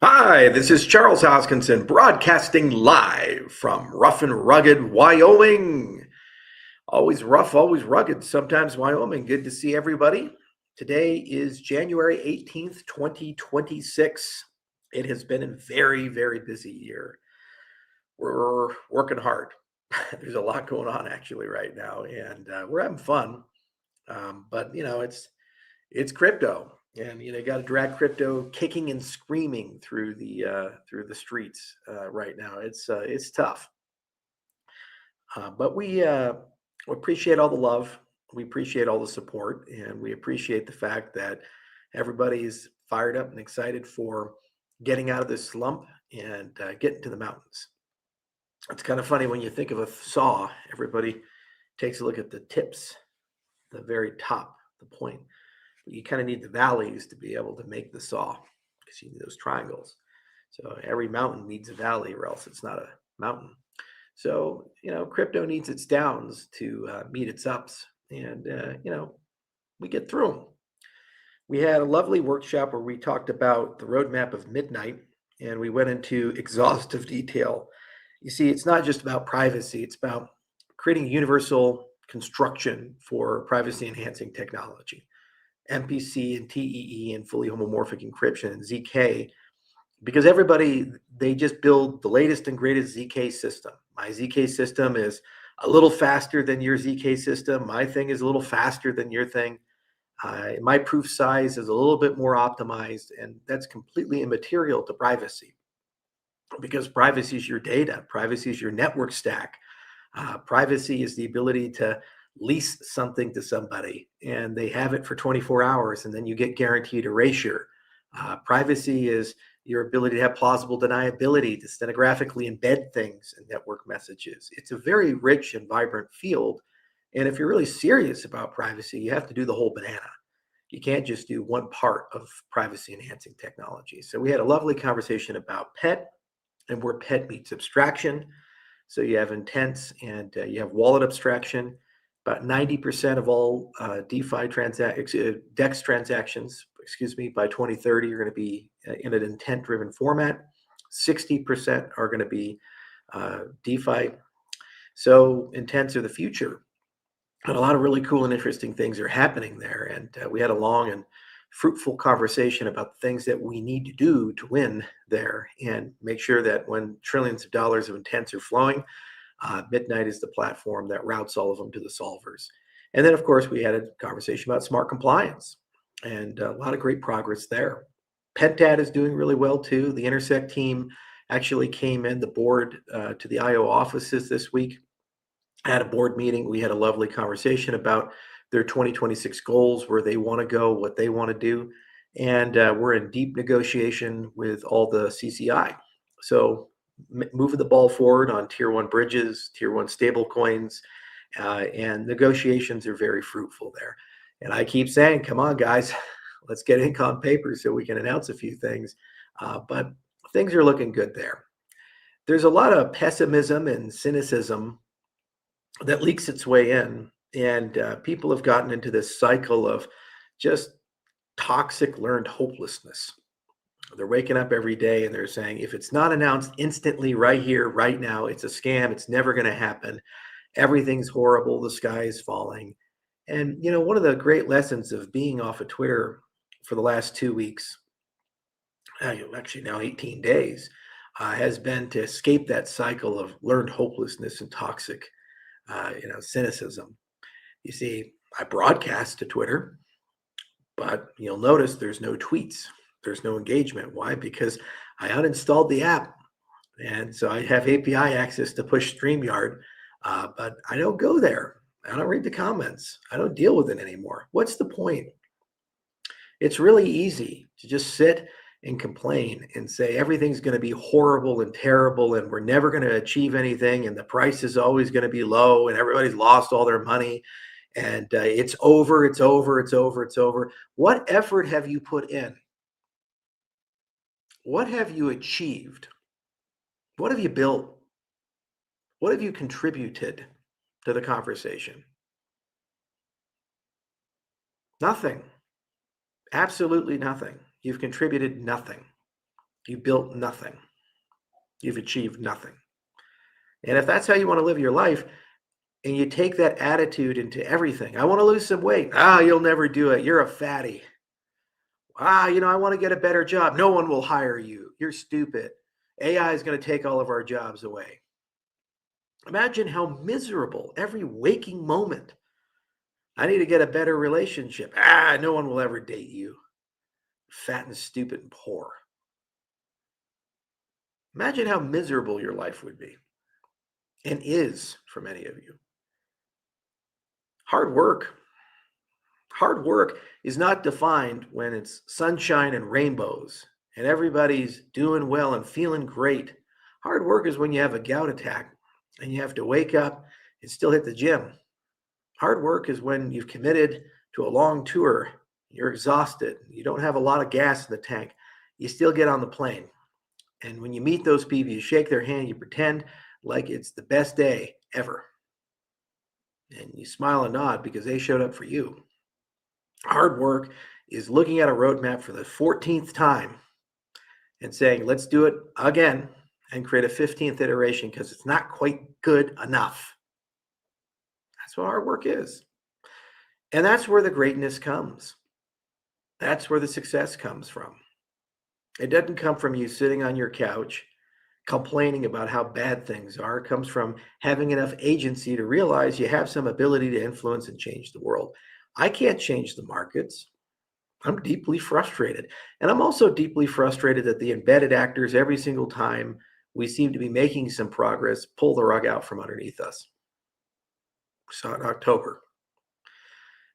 Hi, this is Charles Hoskinson broadcasting live from rough and rugged Wyoming. Always rough, always rugged, sometimes Wyoming. Good to see everybody. Today is January 18th, 2026. It has been a very, very busy year. We're working hard. There's a lot going on actually right now, and we're having fun. But it's crypto, and you got to drag crypto kicking and screaming through the streets right now. It's tough, but we appreciate all the love, we appreciate all the support, and we appreciate the fact that everybody's fired up and excited for getting out of this slump and getting to the mountains. It's kind of funny when you think of a saw. Everybody takes a look at the tips, the very top, the point. You kind of need the valleys to be able to make the saw because you need those triangles. So every mountain needs a valley, or else it's not a mountain. So crypto needs its downs to meet its ups, and we get through them. We had a lovely workshop where we talked about the roadmap of midnight, and we went into exhaustive detail. You see, it's not just about privacy; it's about creating a universal construction for privacy enhancing technology. MPC and TEE and fully homomorphic encryption and ZK, because they just build the latest and greatest ZK system. My ZK system is a little faster than your ZK system. My thing is a little faster than your thing. My proof size is a little bit more optimized, and that's completely immaterial to privacy, because privacy is your data, privacy is your network stack. Privacy is the ability to lease something to somebody and they have it for 24 hours and then you get guaranteed erasure. Privacy is your ability to have plausible deniability, to stenographically embed things in network messages. It's a very rich and vibrant field. And if you're really serious about privacy, you have to do the whole banana. You can't just do one part of privacy enhancing technology. So we had a lovely conversation about PET and where PET meets abstraction. So you have intents and you have wallet abstraction. About 90% of all DEX transactions, by 2030 are going to be in an intent-driven format. 60% are going to be DeFi. So intents are the future. And a lot of really cool and interesting things are happening there. And we had a long and fruitful conversation about the things that we need to do to win there and make sure that when trillions of dollars of intents are flowing, Midnight is the platform that routes all of them to the solvers. And then, of course, we had a conversation about smart compliance and a lot of great progress there. Pentad is doing really well, too. The Intersect team actually came in the board to the IO offices this week, had a board meeting. We had a lovely conversation about their 2026 goals, where they want to go, what they want to do. And we're in deep negotiation with all the CCI. So moving the ball forward on tier one bridges, tier one stable coins, and negotiations are very fruitful there. And I keep saying, come on, guys, let's get ink on paper so we can announce a few things. But things are looking good there. There's a lot of pessimism and cynicism that leaks its way in, and people have gotten into this cycle of just toxic learned hopelessness. They're waking up every day and they're saying, if it's not announced instantly right here, right now, it's a scam. It's never going to happen. Everything's horrible. The sky is falling. And, one of the great lessons of being off of Twitter for the last 2 weeks, actually now 18 days, has been to escape that cycle of learned hopelessness and toxic, cynicism. You see, I broadcast to Twitter, but you'll notice there's no tweets. There's no engagement. Why? Because I uninstalled the app. And so I have API access to push StreamYard, but I don't go there. I don't read the comments. I don't deal with it anymore. What's the point? It's really easy to just sit and complain and say everything's going to be horrible and terrible and we're never going to achieve anything and the price is always going to be low and everybody's lost all their money and it's over, it's over, it's over, it's over. What effort have you put in? What have you achieved? What have you built? What have you contributed to the conversation? Nothing. Absolutely nothing. You've contributed nothing. You built nothing. You've achieved nothing. And if that's how you want to live your life, and you take that attitude into everything, I want to lose some weight. You'll never do it. You're a fatty. I want to get a better job. No one will hire you. You're stupid. AI is going to take all of our jobs away. Imagine how miserable every waking moment. I need to get a better relationship. No one will ever date you. Fat and stupid and poor. Imagine how miserable your life would be, and is for many of you. Hard work. Hard work is not defined when it's sunshine and rainbows and everybody's doing well and feeling great. Hard work is when you have a gout attack and you have to wake up and still hit the gym. Hard work is when you've committed to a long tour, you're exhausted, you don't have a lot of gas in the tank, you still get on the plane. And when you meet those people, you shake their hand, you pretend like it's the best day ever. And you smile and nod because they showed up for you. Hard work is looking at a roadmap for the 14th time and saying, let's do it again and create a 15th iteration because it's not quite good enough. That's what hard work is. And that's where the greatness comes. That's where the success comes from. It doesn't come from you sitting on your couch complaining about how bad things are. It comes from having enough agency to realize you have some ability to influence and change the world. I can't change the markets. I'm deeply frustrated. And I'm also deeply frustrated that the embedded actors, every single time we seem to be making some progress, pull the rug out from underneath us. We saw it in October.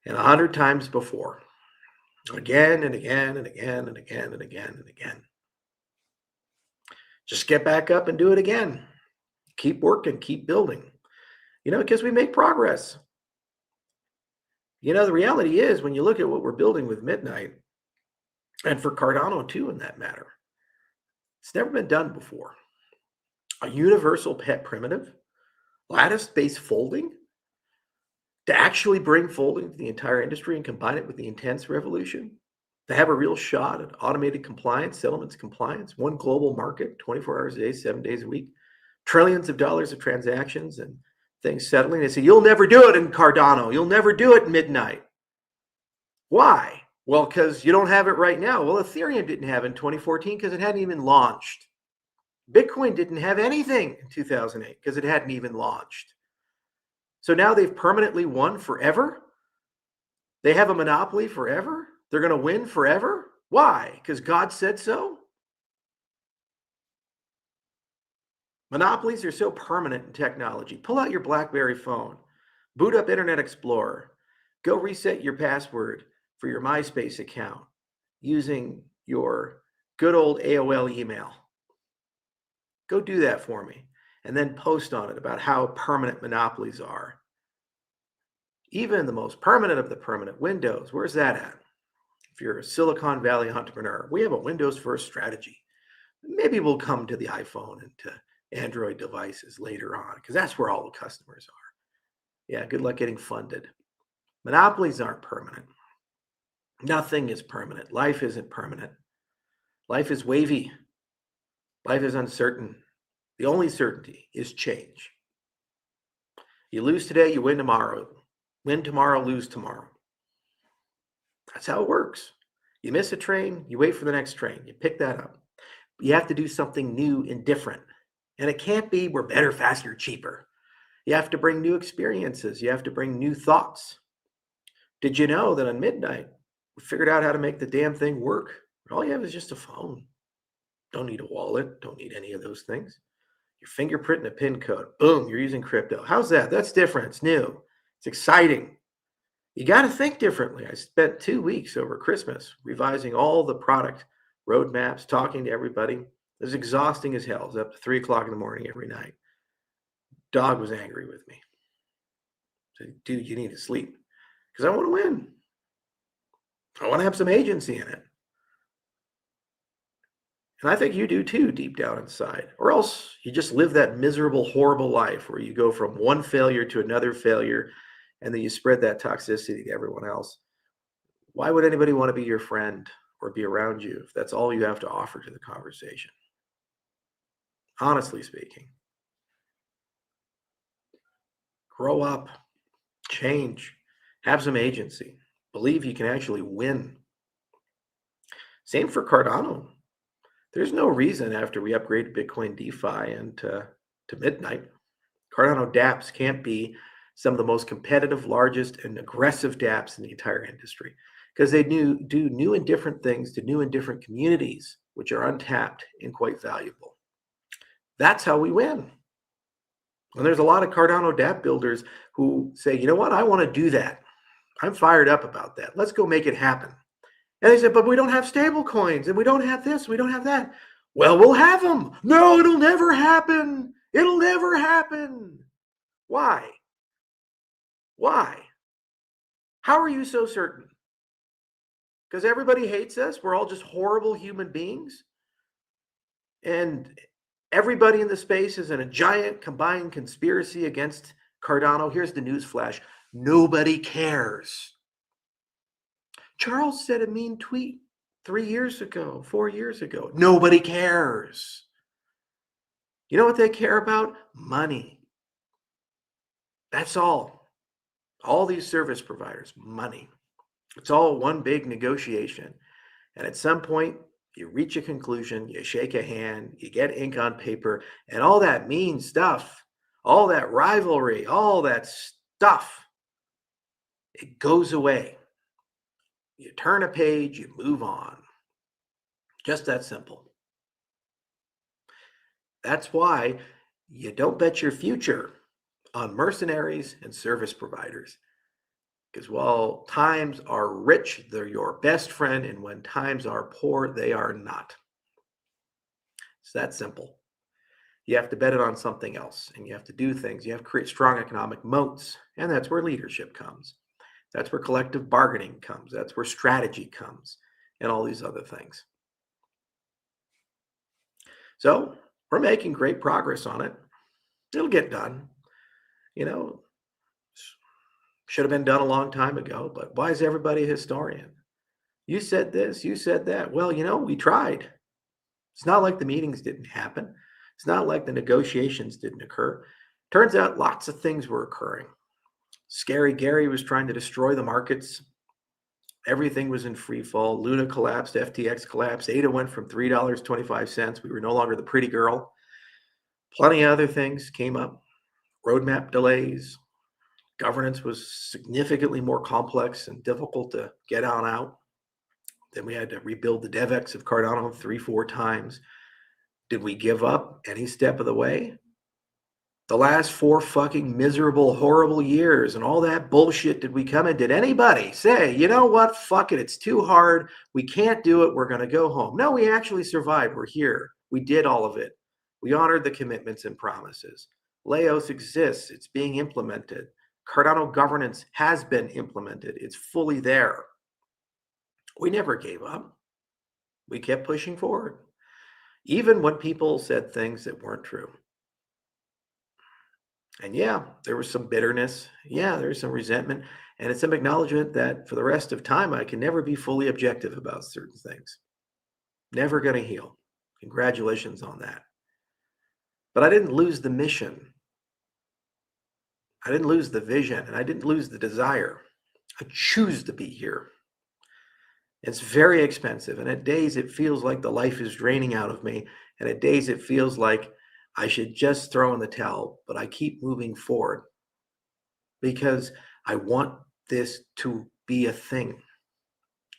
And 100 times before. Again and again and again and again and again and again. Just get back up and do it again. Keep working, keep building. Because we make progress. The reality is when you look at what we're building with Midnight, and for Cardano too, in that matter, it's never been done before. A universal pet primitive, lattice-based folding, to actually bring folding to the entire industry and combine it with the intense revolution, to have a real shot at automated compliance, settlements compliance, one global market, 24 hours a day, 7 days a week, trillions of dollars of transactions and things settling. They say, you'll never do it in Cardano. You'll never do it in Midnight. Why? Well, because you don't have it right now. Well, Ethereum didn't have it in 2014 because it hadn't even launched. Bitcoin didn't have anything in 2008 because it hadn't even launched. So now they've permanently won forever? They have a monopoly forever? They're going to win forever? Why? Because God said so? Monopolies are so permanent in technology. Pull out your BlackBerry phone, boot up Internet Explorer, go reset your password for your MySpace account using your good old AOL email. Go do that for me and then post on it about how permanent monopolies are. Even the most permanent of the permanent, Windows, where's that at? If you're a Silicon Valley entrepreneur, we have a Windows first strategy. Maybe we'll come to the iPhone and to Android devices later on because that's where all the customers are. Yeah, good luck getting funded. Monopolies aren't permanent. Nothing is permanent. Life isn't permanent. Life is wavy. Life is uncertain. The only certainty is change. You lose today, you win tomorrow. Win tomorrow, lose tomorrow. That's how it works. You miss a train, you wait for the next train. You pick that up. You have to do something new and different. And it can't be we're better, faster, cheaper. You have to bring new experiences. You have to bring new thoughts. Did you know that on Midnight, we figured out how to make the damn thing work? All you have is just a phone. Don't need a wallet. Don't need any of those things. Your fingerprint and a PIN code. Boom, you're using crypto. How's that? That's different. It's new. It's exciting. You got to think differently. I spent 2 weeks over Christmas revising all the product roadmaps, talking to everybody. It was exhausting as hell. It was up to 3 o'clock in the morning every night. Dog was angry with me. I said, dude, you need to sleep because I want to win. I want to have some agency in it. And I think you do too, deep down inside. Or else you just live that miserable, horrible life where you go from one failure to another failure, and then you spread that toxicity to everyone else. Why would anybody want to be your friend? or be around you if that's all you have to offer to the conversation. Honestly speaking, grow up, change, have some agency, believe you can actually win. Same for Cardano. There's no reason after we upgraded Bitcoin DeFi and to midnight, Cardano dApps can't be some of the most competitive, largest, and aggressive dApps in the entire industry because they do new and different things to new and different communities, which are untapped and quite valuable. That's how we win. And there's a lot of Cardano dApp builders who say, you know what, I want to do that. I'm fired up about that. Let's go make it happen. And they said, but we don't have stable coins and we don't have this, we don't have that. Well, we'll have them. No, it'll never happen. It'll never happen. Why? Why? How are you so certain? Because everybody hates us. We're all just horrible human beings. And everybody in the space is in a giant combined conspiracy against Cardano. Here's the news flash. Nobody cares. Charles said a mean tweet 3 years ago, 4 years ago. Nobody cares. You know what they care about? Money. That's all. All these service providers, money. It's all one big negotiation. And at some point, you reach a conclusion, you shake a hand, you get ink on paper, and all that mean stuff, all that rivalry, all that stuff, it goes away. You turn a page, you move on. Just that simple. That's why you don't bet your future on mercenaries and service providers. Because while times are rich, they're your best friend, and when times are poor, they are not. It's that simple. You have to bet it on something else, and you have to do things. You have to create strong economic moats, and that's where leadership comes. That's where collective bargaining comes. That's where strategy comes, and all these other things. So we're making great progress on it. It'll get done. You know, should have been done a long time ago, but why is everybody a historian? You said this, you said that. Well, you know, we tried. It's not like the meetings didn't happen. It's not like the negotiations didn't occur. Turns out lots of things were occurring. Scary Gary was trying to destroy the markets. Everything was in free fall. Luna collapsed, FTX collapsed. ADA went from $3.25. We were no longer the pretty girl. Plenty of other things came up. Roadmap delays. Governance was significantly more complex and difficult to get on out. Then we had to rebuild the DevEx of Cardano 3-4 times. Did we give up any step of the way? The last 4 fucking miserable, horrible years and all that bullshit, did we come in? Did anybody say, you know what, fuck it, it's too hard, we can't do it, we're going to go home? No, we actually survived. We're here. We did all of it. We honored the commitments and promises. Laos exists. It's being implemented. Cardano governance has been implemented. It's fully there. We never gave up. We kept pushing forward, even when people said things that weren't true. And yeah, there was some bitterness. Yeah, there was some resentment. And it's some acknowledgement that for the rest of time, I can never be fully objective about certain things. Never going to heal. Congratulations on that. But I didn't lose the mission. I didn't lose the vision, and I didn't lose the desire. I choose to be here. It's very expensive, and at days it feels like the life is draining out of me, and at days it feels like I should just throw in the towel, but I keep moving forward because I want this to be a thing,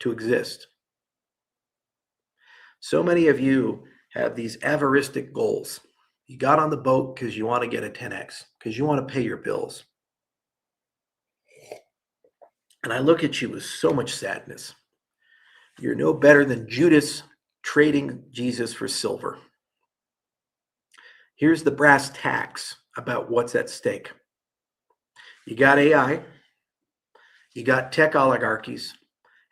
to exist. So many of you have these avaristic goals. You got on the boat because you want to get a 10x, because you want to pay your bills. And I look at you with so much sadness. You're no better than Judas trading Jesus for silver. Here's the brass tacks about what's at stake. You got AI, you got tech oligarchies,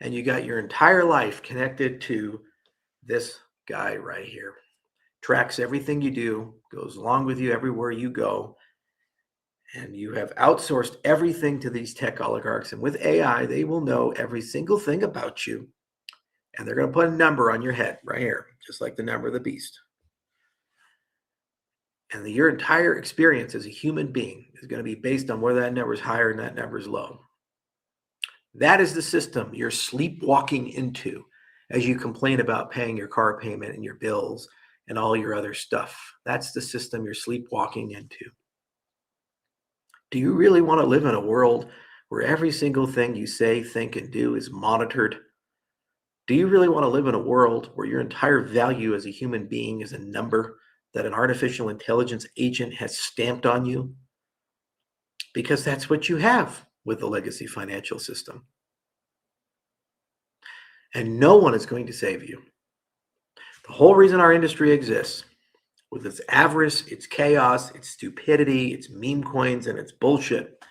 and you got your entire life connected to this guy right here. Tracks everything you do, goes along with you everywhere you go, and you have outsourced everything to these tech oligarchs. And with AI, they will know every single thing about you, And they're going to put a number on your head right here, just like the number of the beast. And your entire experience as a human being is going to be based on whether that number is higher and that number is low. That is the system you're sleepwalking into as you complain about paying your car payment and your bills and all your other stuff. That's the system you're sleepwalking into. Do you really want to live in a world where every single thing you say, think, and do is monitored? Do you really want to live in a world where your entire value as a human being is a number that an artificial intelligence agent has stamped on you? Because that's what you have with the legacy financial system. And no one is going to save you. The whole reason our industry exists, with its avarice, its chaos, its stupidity, its meme coins, and its bullshit,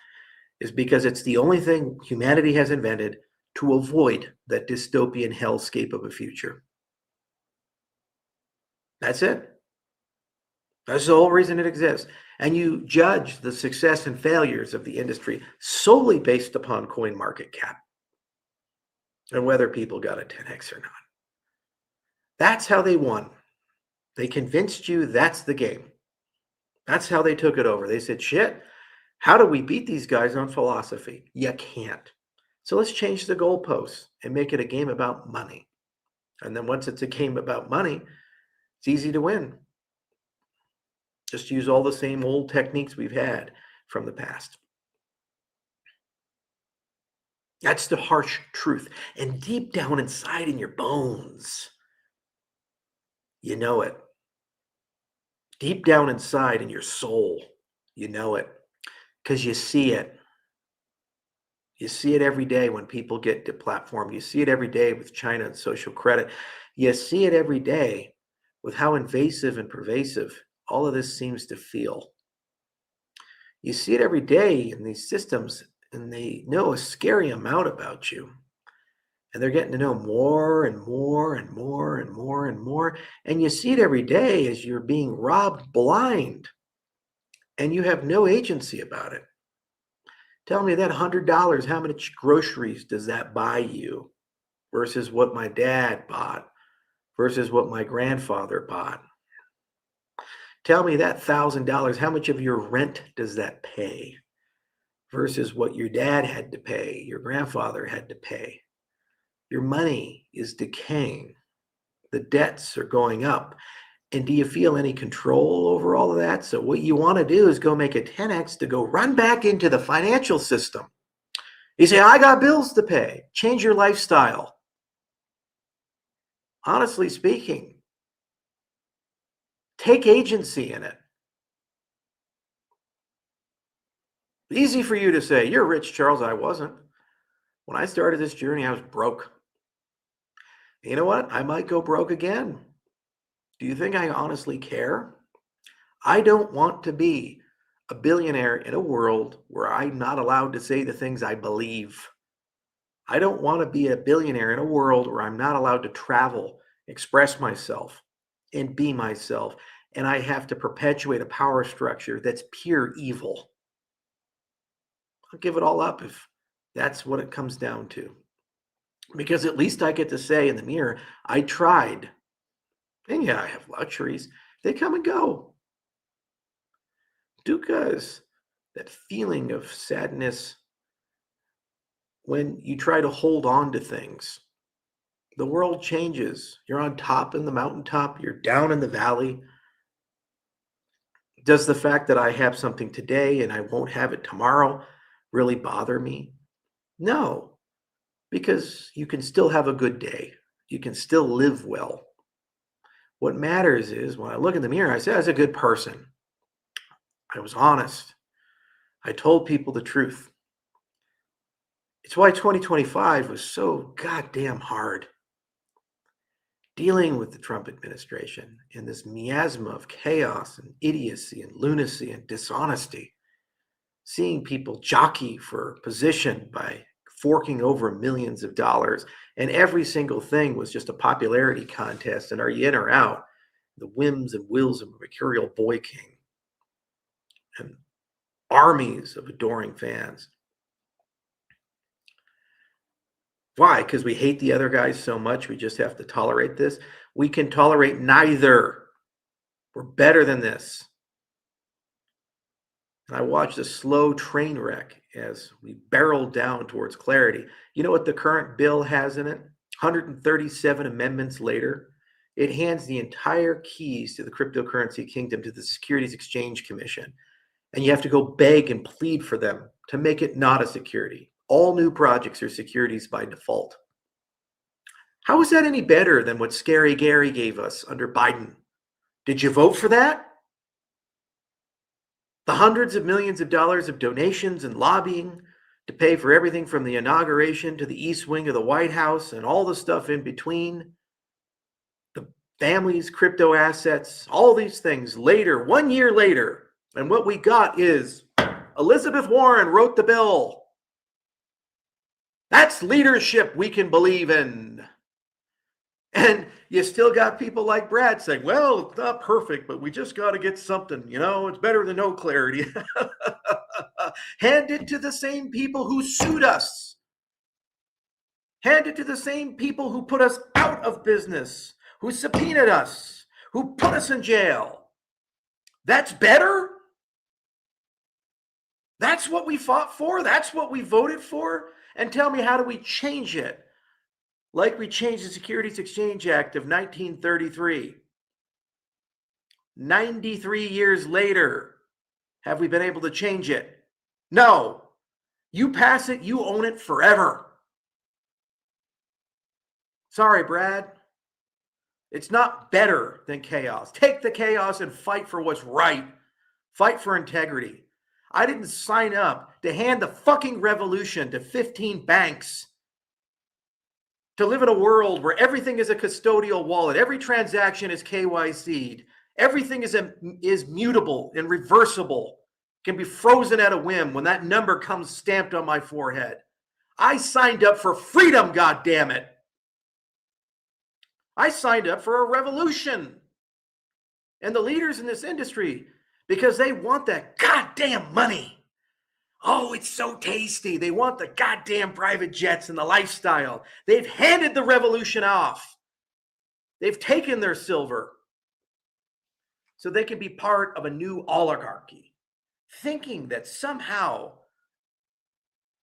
is because it's the only thing humanity has invented to avoid that dystopian hellscape of a future. That's it. That's the whole reason it exists. And you judge the success and failures of the industry solely based upon coin market cap and whether people got a 10x or not. That's how they won. They convinced you that's the game. That's how they took it over. They said, shit, how do we beat these guys on philosophy? You can't. So let's change the goalposts and make it a game about money. And then once it's a game about money, it's easy to win. Just use all the same old techniques we've had from the past. That's the harsh truth. And deep down inside in your bones, you know it. Deep down inside in your soul, you know it. Because you see it. You see it every day when people get deplatformed. You see it every day with China and social credit. You see it every day with how invasive and pervasive all of this seems to feel. You see it every day in these systems, and they know a scary amount about you. And they're getting to know more and more and more and more and more. And you see it every day as you're being robbed blind, and you have no agency about it. Tell me that $100, how much groceries does that buy you versus what my dad bought versus what my grandfather bought? Tell me that $1,000, how much of your rent does that pay versus what your dad had to pay, your grandfather had to pay? Your money is decaying. The debts are going up. And do you feel any control over all of that? So what you want to do is go make a 10x to go run back into the financial system. You say, I got bills to pay. Change your lifestyle. Honestly speaking, take agency in it. Easy for you to say, you're rich, Charles. I wasn't. When I started this journey, I was broke. You know what? I might go broke again. Do you think I honestly care? I don't want to be a billionaire in a world where I'm not allowed to say the things I believe. I don't want to be a billionaire in a world where I'm not allowed to travel, express myself, and be myself. And I have to perpetuate a power structure that's pure evil. I'll give it all up if that's what it comes down to. Because at least I get to say in the mirror, I tried. And yeah, I have luxuries. They come and go. Dukas, that feeling of sadness when you try to hold on to things. The world changes. You're on top in the mountaintop. You're down in the valley. Does the fact that I have something today and I won't have it tomorrow really bother me? No, because you can still have a good day. You can still live well. What matters is when I look in the mirror, I say, I was a good person. I was honest. I told people the truth. It's why 2025 was so goddamn hard. Dealing with the Trump administration in this miasma of chaos and idiocy and lunacy and dishonesty. Seeing people jockey for position by forking over millions of dollars, and every single thing was just a popularity contest, and are you in or out? The whims and wills of a mercurial boy king and armies of adoring fans. Why? Because we hate the other guys so much, we just have to tolerate this. We can tolerate neither. We're better than this. And I watched a slow train wreck as we barreled down towards clarity. You know what the current bill has in it? 137 amendments later, it hands the entire keys to the cryptocurrency kingdom to the Securities Exchange Commission. And you have to go beg and plead for them to make it not a security. All new projects are securities by default. How is that any better than what Scary Gary gave us under Biden? Did you vote for that? The hundreds of millions of dollars of donations and lobbying to pay for everything from the inauguration to the East Wing of the White House and all the stuff in between, the family's crypto assets, all these things later, 1 year later. And what we got is Elizabeth Warren wrote the bill. That's leadership we can believe in. And you still got people like Brad saying, well, it's not perfect, but we just got to get something. You know, it's better than no clarity. Hand it to the same people who sued us. Hand it to the same people who put us out of business, who subpoenaed us, who put us in jail. That's better? That's what we fought for? That's what we voted for? And tell me, how do we change it? Like we changed the Securities Exchange Act of 1933. 93 years later, have we been able to change it? No. You pass it, you own it forever. Sorry, Brad. It's not better than chaos. Take the chaos and fight for what's right. Fight for integrity. I didn't sign up to hand the fucking revolution to 15 banks. To live in a world where everything is a custodial wallet, every transaction is KYC'd, everything is mutable and reversible, can be frozen at a whim when that number comes stamped on my forehead. I signed up for freedom, goddammit. I signed up for a revolution. And the leaders in this industry, because they want that goddamn money. Oh, it's so tasty. They want the goddamn private jets and the lifestyle. They've handed the revolution off. They've taken their silver so they can be part of a new oligarchy, thinking that somehow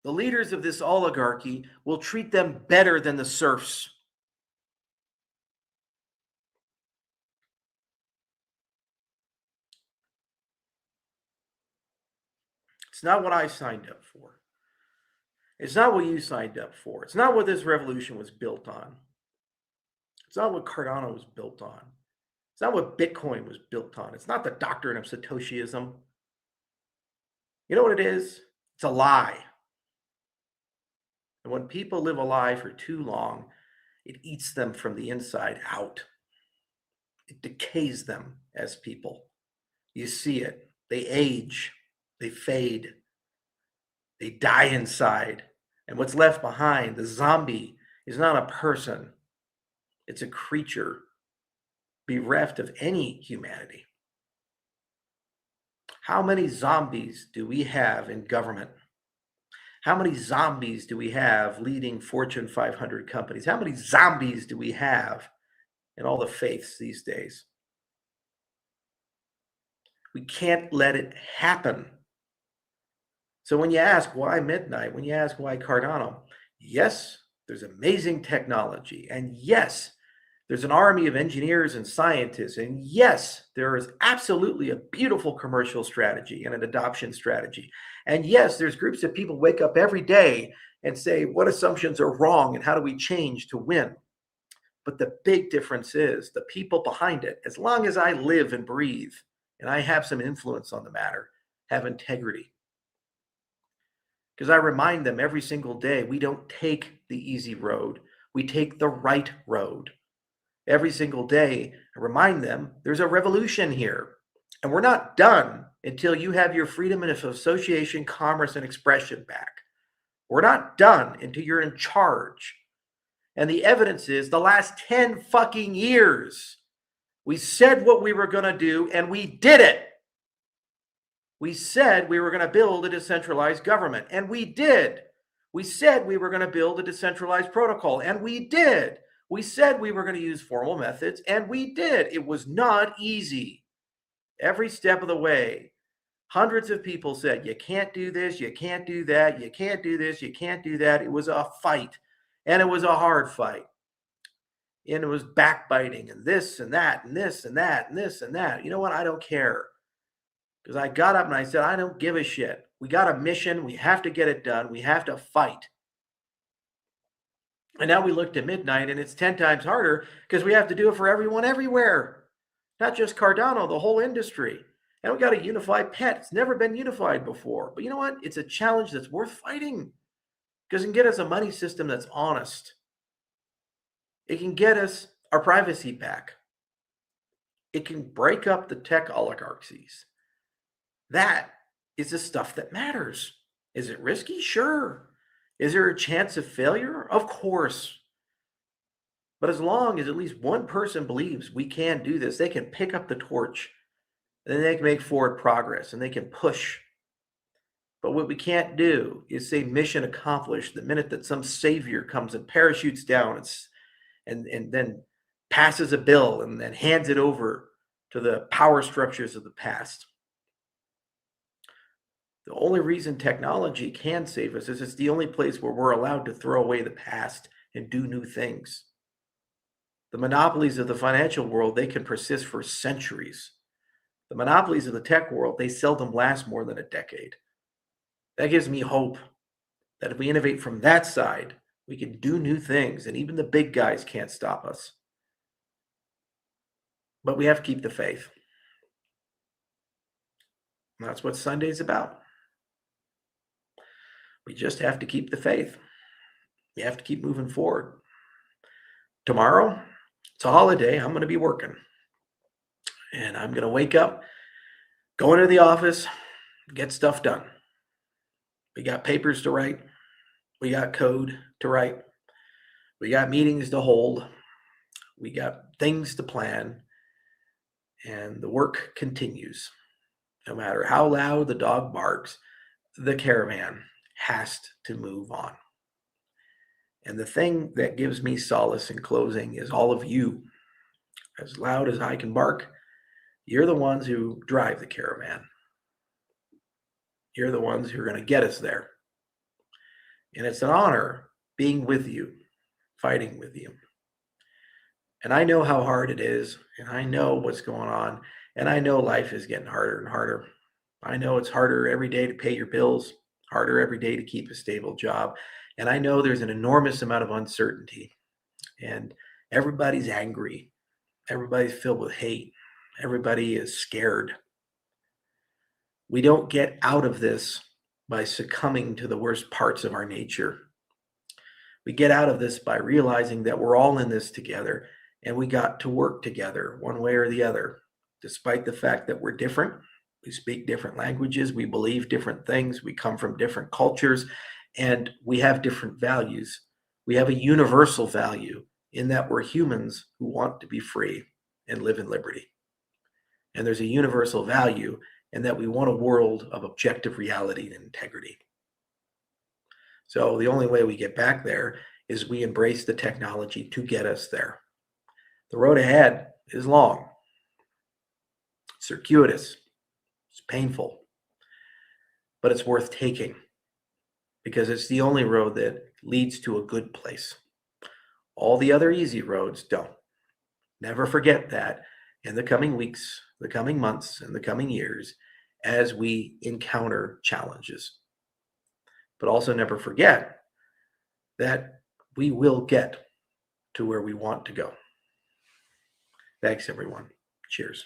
the leaders of this oligarchy will treat them better than the serfs. It's not what I signed up for. It's not what you signed up for. It's not what this revolution was built on. It's not what Cardano was built on. It's not what Bitcoin was built on. It's not the doctrine of Satoshiism. You know what it is? It's a lie. And when people live a lie for too long, it eats them from the inside out. It decays them as people. You see it. They age. They fade. They die inside. And what's left behind, the zombie, is not a person. It's a creature bereft of any humanity. How many zombies do we have in government? How many zombies do we have leading Fortune 500 companies? How many zombies do we have in all the faiths these days? We can't let it happen. So when you ask why midnight, when you ask why Cardano, yes, there's amazing technology. And yes, there's an army of engineers and scientists. And yes, there is absolutely a beautiful commercial strategy and an adoption strategy. And yes, there's groups of people wake up every day and say, what assumptions are wrong and how do we change to win? But the big difference is the people behind it, as long as I live and breathe and I have some influence on the matter, have integrity. Because I remind them every single day, we don't take the easy road. We take the right road. Every single day, I remind them there's a revolution here. And we're not done until you have your freedom of association, commerce, and expression back. We're not done until you're in charge. And the evidence is the last 10 fucking years, we said what we were going to do, and we did it. We said we were going to build a decentralized government, and we did. We said we were going to build a decentralized protocol, and we did. We said we were going to use formal methods, and we did. It was not easy. Every step of the way, hundreds of people said, you can't do this, you can't do that, you can't do this, you can't do that. It was a fight, and it was a hard fight. And it was backbiting, and this and that, and this and that, and this and that. You know what? I don't care. Because I got up and I said, I don't give a shit. We got a mission. We have to get it done. We have to fight. And now we look to midnight, and it's 10 times harder because we have to do it for everyone everywhere. Not just Cardano, the whole industry. And we got to unify PET. It's never been unified before. But you know what? It's a challenge that's worth fighting because it can get us a money system that's honest. It can get us our privacy back. It can break up the tech oligarchies. That is the stuff that matters. Is it risky? Sure. Is there a chance of failure? Of course. But as long as at least one person believes we can do this, they can pick up the torch, and then they can make forward progress, and they can push. But what we can't do is say mission accomplished the minute that some savior comes and parachutes down and then passes a bill and then hands it over to the power structures of the past. The only reason technology can save us is it's the only place where we're allowed to throw away the past and do new things. The monopolies of the financial world, they can persist for centuries. The monopolies of the tech world, they seldom last more than a decade. That gives me hope that if we innovate from that side, we can do new things, and even the big guys can't stop us. But we have to keep the faith. And that's what Sunday's about. We just have to keep the faith. We have to keep moving forward. Tomorrow, it's a holiday. I'm going to be working. And I'm going to wake up, go into the office, get stuff done. We got papers to write. We got code to write. We got meetings to hold. We got things to plan. And the work continues. No matter how loud the dog barks, the caravan has to move on. And the thing that gives me solace in closing is all of you. As loud as I can bark, you're the ones who drive the caravan. You're the ones who are going to get us there. And it's an honor being with you, fighting with you. And I know how hard it is, and I know what's going on, and I know life is getting harder and harder. I know it's harder every day to pay your bills, harder every day to keep a stable job. And I know there's an enormous amount of uncertainty, and everybody's angry. Everybody's filled with hate. Everybody is scared. We don't get out of this by succumbing to the worst parts of our nature. We get out of this by realizing that we're all in this together, and we got to work together one way or the other. Despite the fact that we're different, we speak different languages, we believe different things, we come from different cultures, and we have different values. We have a universal value in that we're humans who want to be free and live in liberty. And there's a universal value in that we want a world of objective reality and integrity. So the only way we get back there is we embrace the technology to get us there. The road ahead is long, circuitous, it's painful, but it's worth taking because it's the only road that leads to a good place. All the other easy roads don't. Never forget that in the coming weeks, the coming months, and the coming years as we encounter challenges. But also never forget that we will get to where we want to go. Thanks, everyone. Cheers.